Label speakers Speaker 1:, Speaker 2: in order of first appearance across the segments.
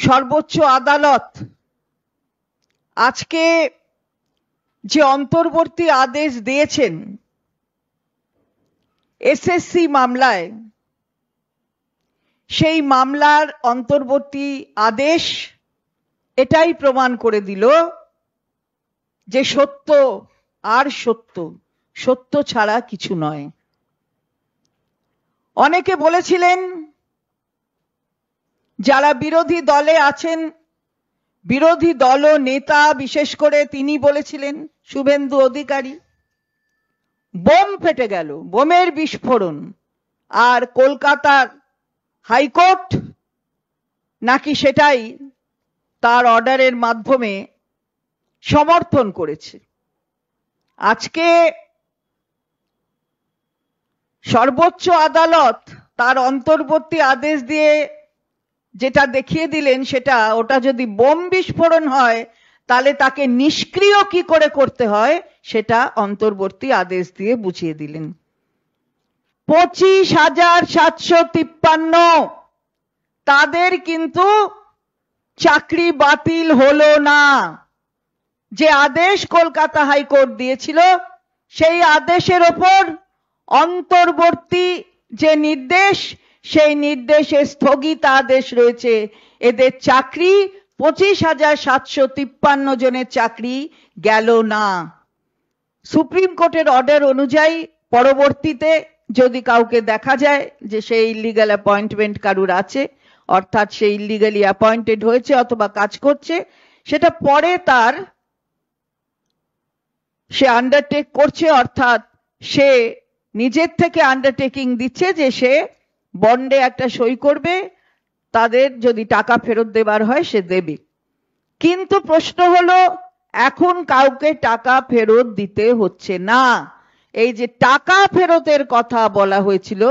Speaker 1: সর্বোচ্চ আদালত আজকে যে অন্তর্বর্তী আদেশ দিয়েছেন এসএসসি মামলায়, সেই মামলার অন্তর্বর্তী আদেশ এটাই প্রমাণ করে দিল যে সত্য আর সত্য, সত্য ছাড়া কিছু নয়। অনেকে বলেছিলেন, যারা বিরোধী দলে আছেন, বিরোধী দল নেতা বিশেষ করে তিনি বলেছিলেন, শুভেন্দু অধিকারী, বোম ফেটে গেল, বোমের বিস্ফোরণ, আর কলকাতার হাইকোর্ট নাকি সেটাই তার অর্ডারের মাধ্যমে সমর্থন করেছে। আজকে সর্বোচ্চ আদালত তার অন্তর্বর্তী আদেশ দিয়ে যেটা দেখিয়ে দিলেন, ওটা যদি বোম বিস্ফোরণ হয় তাহলে তাকে নিষ্ক্রিয় কি করে করতে হয় সেটা অন্তর্বর্তী আদেশ দিয়ে বুঝিয়ে দিলেন। 25,753 তাদের কিন্তু চাকরি বাতিল হলো না। যে আদেশ কলকাতা হাইকোর্ট দিয়েছিল সেই আদেশের ওপর অন্তর্বর্তী যে নির্দেশ, সেই নির্দেশে স্থগিতাদেশ রয়েছে। এদের চাকরি 25,753 জনের চাকরি গেল না। সুপ্রিম কোর্টের অর্ডার অনুযায়ী পরবর্তীতে যদি কাউকে দেখা যায় যে সেই ইলিগাল অ্যাপয়েন্টমেন্ট কারুর আছে, অর্থাৎ সেই ইলিগালি অ্যাপয়েন্টেড হয়েছে অথবা কাজ করছে, সেটা পরে সে আন্ডারটেক করছে, অর্থাৎ সে নিজের থেকে আন্ডারটেকিং দিচ্ছে যে সে বন্ডে একটা সই করবে, তাদের যদি টাকা ফেরত দেবার হয় সে দেবে। কিন্তু প্রশ্ন হলো, এখন কাউকে টাকা ফেরত দিতে হচ্ছে না। এই যে টাকা ফেরতের কথা বলা হয়েছিল,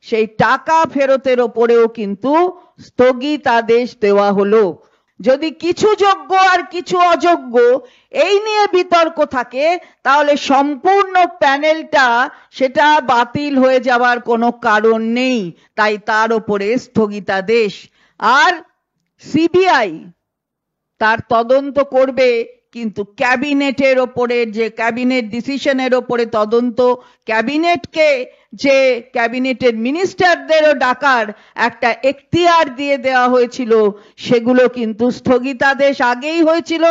Speaker 1: সেই টাকা ফেরতের ওপরেও কিন্তু স্থগিতাদেশ দেওয়া হলো। যদি কিছু যোগ্য আর কিছু অযোগ্য এই নিয়ে বিতর্ক থাকে, তাহলে সম্পূর্ণ প্যানেলটা সেটা বাতিল হয়ে যাওয়ার কোনো কারণ নেই, তাই তার ওপরে স্থগিতাদেশ। আর সিবিআই তার তদন্ত করবে, কিন্তু ক্যাবিনেটের ওপরে, যে ক্যাবিনেট ডিসিশনের ওপরে তদন্ত, ক্যাবিনেটকে যে ক্যাবিনেটের মিনিস্টারদেরও ডাকার একটা এখতিয়ার দিয়ে দেওয়া হয়েছিল, সেগুলো কিন্তু স্থগিতাদেশ আগেই হয়েছিল।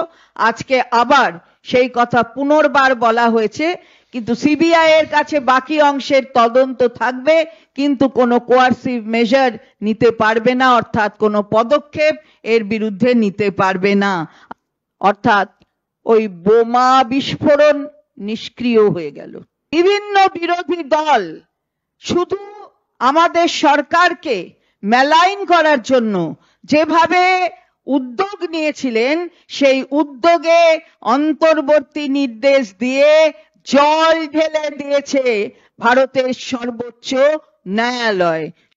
Speaker 1: আজকে আবার সেই কথা পুনর্বার বলা হয়েছে, কিন্তু সিবিআই এর কাছে বাকি অংশের তদন্ত থাকবে, কিন্তু কোনো কোয়ার্সিভ মেজার নিতে পারবে না, অর্থাৎ কোনো পদক্ষেপ এর বিরুদ্ধে নিতে পারবে না। অর্থাৎ ওই বোমা বিস্ফোরণ নিষ্ক্রিয় হয়ে গেল। বিভিন্ন বিরোধী দল শুধু আমাদের সরকারকে মেলাইন করার জন্য যেভাবে উদ্যোগ নিয়েছিলেন, সেই উদ্যোগে অন্তর্বর্তী নির্দেশ দিয়ে জল ঢেলে দিয়েছে ভারতের সর্বোচ্চ ন্যায়ালয়।